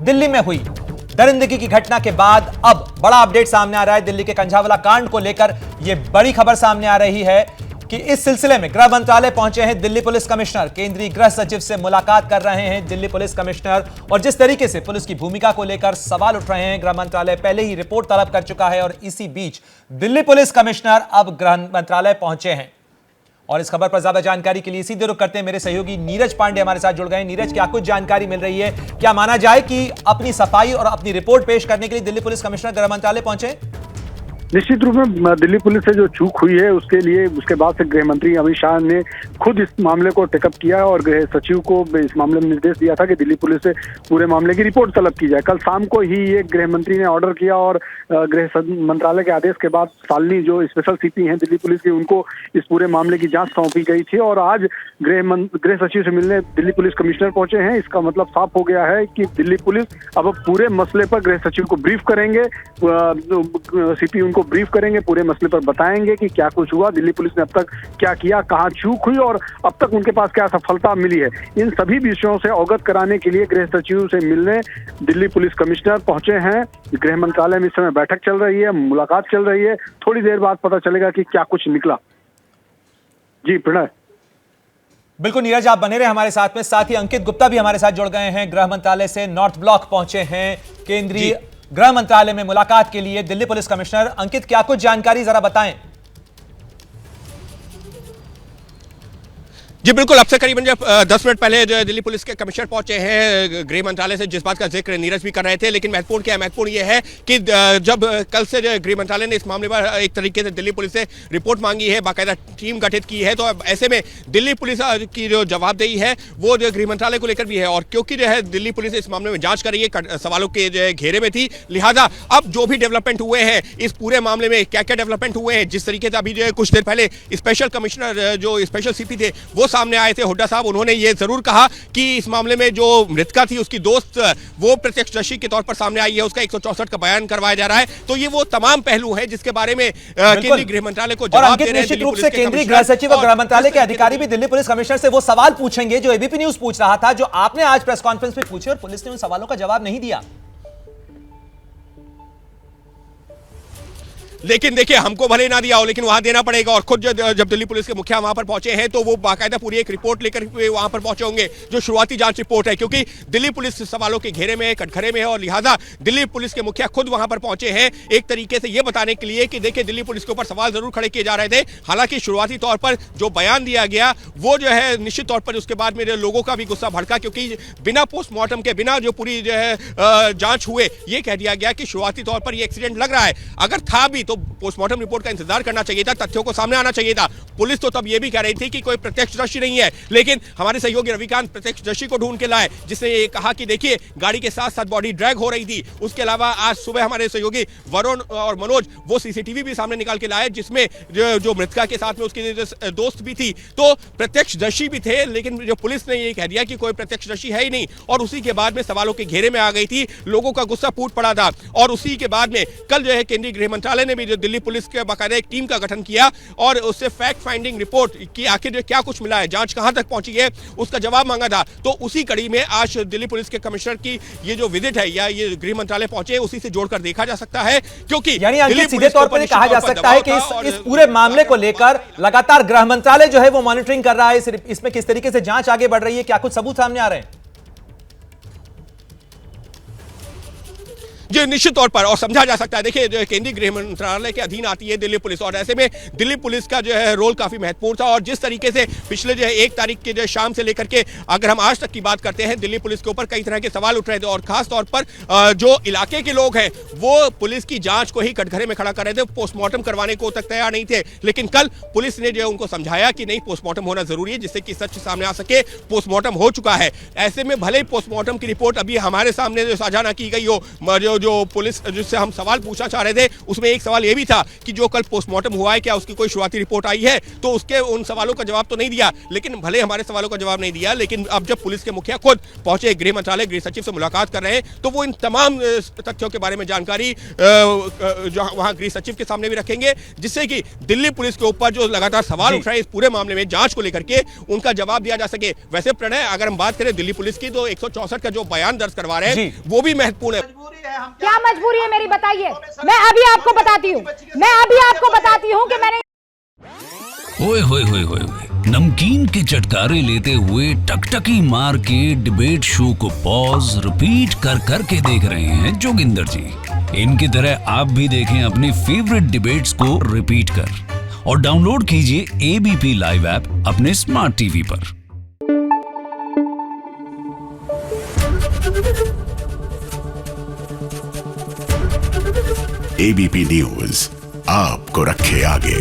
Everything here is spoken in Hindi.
दिल्ली में हुई दरिंदगी की घटना के बाद अब बड़ा अपडेट सामने आ रहा है। दिल्ली के कंझावला कांड को लेकर यह बड़ी खबर सामने आ रही है कि इस सिलसिले में गृह मंत्रालय पहुंचे हैं दिल्ली पुलिस कमिश्नर। केंद्रीय गृह सचिव से मुलाकात कर रहे हैं दिल्ली पुलिस कमिश्नर, और जिस तरीके से पुलिस की भूमिका को लेकर सवाल उठ रहे हैं, गृह मंत्रालय पहले ही रिपोर्ट तलब कर चुका है और इसी बीच दिल्ली पुलिस कमिश्नर अब गृह मंत्रालय पहुंचे हैं। और इस खबर पर ज्यादा जानकारी के लिए सीधे रुख करते हैं, मेरे सहयोगी नीरज पांडे हमारे साथ जुड़ गए हैं। नीरज, क्या कुछ जानकारी मिल रही है? क्या माना जाए कि अपनी सफाई और अपनी रिपोर्ट पेश करने के लिए दिल्ली पुलिस कमिश्नर गृह मंत्रालय पहुंचे? निश्चित रूप में दिल्ली पुलिस से जो चूक हुई है उसके बाद से गृह मंत्री अमित शाह ने खुद इस मामले को टेकअप किया और गृह सचिव को इस मामले में निर्देश दिया था कि दिल्ली पुलिस से पूरे मामले की रिपोर्ट तलब की जाए। कल शाम को ही ये गृह मंत्री ने ऑर्डर किया और गृह मंत्रालय के आदेश के बाद शालिनी जो स्पेशल सीपी हैं दिल्ली पुलिस की, उनको इस पूरे मामले की जांच सौंपी गई थी और आज गृह सचिव से मिलने दिल्ली पुलिस कमिश्नर पहुंचे हैं। इसका मतलब साफ हो गया है कि दिल्ली पुलिस अब पूरे मसले पर गृह सचिव को ब्रीफ करेंगे, सीपी उनको ब्रीफ करेंगे, पूरे मसले पर बताएंगे कि क्या कुछ हुआ, दिल्ली पुलिस ने अब तक क्या किया, कहां चूक हुई और अब तक उनके पास क्या सफलता मिली है। इन सभी विषयों से अवगत कराने के लिए गृह सचिव से मिलने दिल्ली पुलिस कमिश्नर पहुंचे हैं। गृह मंत्रालय में इस समय बैठक चल रही है, मुलाकात चल रही है। थोड़ी देर बाद पता चलेगा कि क्या कुछ निकला। जी प्रणय। बिल्कुल नीरज, आप बने रहे हमारे साथ में। साथ ही अंकित गुप्ता भी हमारे साथ जुड़ गए हैं, गृह मंत्रालय से नॉर्थ ब्लॉक पहुंचे हैं केंद्रीय गृह मंत्रालय में मुलाकात के लिए दिल्ली पुलिस कमिश्नर। अंकित, क्या कुछ जानकारी जरा बताएं। जी बिल्कुल, अब से करीबन 10 मिनट पहले जो दिल्ली पुलिस के कमिश्नर पहुंचे हैं गृह मंत्रालय से, जिस बात का जिक्र नीरज भी कर रहे थे। लेकिन महत्वपूर्ण क्या है? महत्वपूर्ण ये है कि जब कल से जो गृह मंत्रालय ने इस मामले पर एक तरीके से दिल्ली पुलिस से रिपोर्ट मांगी है, बाकायदा टीम गठित की है, तो अब ऐसे में दिल्ली पुलिस की जो जवाबदेही है वो जो गृह मंत्रालय को लेकर भी है। और क्योंकि जो है दिल्ली पुलिस इस मामले में जांच कर रही है, सवालों के जो है घेरे में थी, लिहाजा अब जो भी डेवलपमेंट हुए हैं इस पूरे मामले में, क्या क्या डेवलपमेंट हुए हैं, जिस तरीके से अभी जो है कुछ देर पहले स्पेशल कमिश्नर जो स्पेशल सीपी थे वो सामने आए थे, हुड्डा साहब, उन्होंने ये जरूर कहा कि इस मामले में जो मृतका थी उसकी दोस्त वो प्रत्यक्षदर्शी के तौर पर सामने आई है, उसका 164 का बयान करवाया जा रहा है। तो ये वो तमाम पहलू हैं जिसके बारे में केंद्रीय गृह मंत्रालय को जवाब दे रहे हैं। निश्चित रूप से केंद्रीय गृह सचिव और गृह मंत्रालय के अधिकारी भी दिल्ली पुलिस कमिश्नर से वो सवाल पूछेंगे जो एबीपी न्यूज पूछ रहा था, जो आपने आज प्रेस कॉन्फ्रेंस में पूछे और पुलिस ने उन सवालों का जवाब नहीं दिया। लेकिन देखिए, हमको भले ना दिया हो लेकिन वहां देना पड़ेगा। और खुद जब दिल्ली पुलिस के मुखिया वहां पर पहुंचे हैं तो वो बाकायदा पूरी एक रिपोर्ट लेकर वहां पर पहुंचे होंगे, जो शुरुआती जांच रिपोर्ट है, क्योंकि दिल्ली पुलिस सवालों के घेरे में है, कटघरे में है, और लिहाजा दिल्ली पुलिस के मुखिया खुद वहां पर पहुंचे हैं एक तरीके से ये बताने के लिए कि देखिए दिल्ली पुलिस के ऊपर सवाल जरूर खड़े किए जा रहे थे। हालांकि शुरुआती तौर पर जो बयान दिया गया वो जो है निश्चित तौर पर उसके बाद मेरे लोगों का भी गुस्सा भड़का, क्योंकि बिना पोस्टमार्टम के, बिना जो पूरी जो है जांच हुए ये कह दिया गया कि शुरुआती तौर पर ये एक्सीडेंट लग रहा है। अगर था भी तो पोस्टमार्टम रिपोर्ट का इंतजार करना चाहिए था, तथ्यों को सामने आना चाहिए था। पुलिस तो तब यह भी कह रही थी कि कोई प्रत्यक्षदर्शी नहीं है, लेकिन हमारे सहयोगी रविकांत प्रत्यक्षदर्शी को ढूंढ के लाए, जिसने ये कहा कि देखिए गाड़ी के साथ साथ बॉडी ड्रैग हो रही थी। उसके अलावा आज सुबह हमारे सहयोगी वरुण और मनोज वो सीसीटीवी भी सामने निकाल के लाए, जिसमें जो मृतका के साथ में उसकी दोस्त भी थी, तो प्रत्यक्षदर्शी भी थे। लेकिन जो पुलिस ने ये कह दिया कि कोई प्रत्यक्षदर्शी है ही नहीं, और उसी के बाद में सवालों के घेरे में आ गई थी, लोगों का गुस्सा फूट पड़ा था। और उसी के बाद में कल जो है केंद्रीय गृह मंत्रालय ने भी जो दिल्ली पुलिस के बाकायदा एक टीम का गठन किया और उससे फैक्ट फाइंडिंग रिपोर्ट की आखिर क्या कुछ मिला है, जांच कहां तक पहुंची है, उसका जवाब मांगा था। तो उसी कड़ी में आज दिल्ली पुलिस के कमिश्नर की ये जो विजिट है या ये गृह मंत्रालय पहुंचे, उसी से जोड़कर देखा जा सकता है। क्योंकि यानी अंकित, सीधे तौर पर कहा जा सकता है कि इस पूरे मामले को लेकर लगातार गृह मंत्रालय जो है वो मॉनिटरिंग कर रहा है, इसमें किस तरीके से जांच आगे बढ़ रही है, क्या कुछ सबूत सामने आ रहे हैं? जी निश्चित तौर पर, और समझा जा सकता है। देखिए जो केंद्रीय गृह मंत्रालय के अधीन आती है दिल्ली पुलिस, और ऐसे में दिल्ली पुलिस का जो है रोल काफी महत्वपूर्ण था। और जिस तरीके से पिछले जो है 1 तारीख के जो शाम से लेकर के अगर हम आज तक की बात करते हैं, दिल्ली पुलिस के ऊपर कई तरह के सवाल उठ रहे थे, और खास तौर पर जो इलाके के लोग हैं वो पुलिस की जांच को ही कटघरे में खड़ा कर रहे थे, पोस्टमार्टम करवाने को तक तैयार नहीं थे। लेकिन कल पुलिस ने जो है उनको समझाया कि नहीं, पोस्टमार्टम होना जरूरी है, जिससे कि सच सामने आ सके। पोस्टमार्टम हो चुका है। ऐसे में भले ही पोस्टमार्टम की रिपोर्ट अभी हमारे सामने साझा ना की गई हो, जो पुलिस जिससे हम सवाल पूछना चाह रहे थे उसमें एक सवाल ये भी था कि जो कल पोस्टमार्टम हुआ है क्या उसकी कोई शुरुआती रिपोर्ट आई है, तो उसके उन सवालों का जवाब तो नहीं दिया। लेकिन भले हमारे सवालों का जवाब नहीं दिया, लेकिन अब जब पुलिस के मुखिया खुद पहुंचे, गृह मंत्रालय गृह सचिव से मुलाकात कर रहे हैं, तो वो इन तमाम तथ्यों के बारे में जानकारी जो वहां गृह सचिव के सामने भी रखेंगे, जिससे कि दिल्ली पुलिस के ऊपर जो लगातार सवाल उठ रहे हैं इस पूरे मामले में जांच को लेकर के उनका जवाब दिया जा सके। वैसे प्रणय, अगर हम बात करें दिल्ली पुलिस की, तो 164 का जो बयान दर्ज करवा रहे हैं वो भी महत्वपूर्ण है। क्या मजबूरी है मेरी, बताइए। मैं अभी आपको बताती हूँ कि मैंने ओए होए होए होए होए, नमकीन के चटकारे लेते हुए टकटकी मार के डिबेट शो को पॉज रिपीट कर करके देख रहे हैं जोगिंदर जी। इनकी तरह आप भी देखें अपनी फेवरेट डिबेट्स को रिपीट कर और डाउनलोड कीजिए एबीपी लाइव ऐप अपने स्मार्ट टीवी पर। एबीपी न्यूज आपको रखे आगे।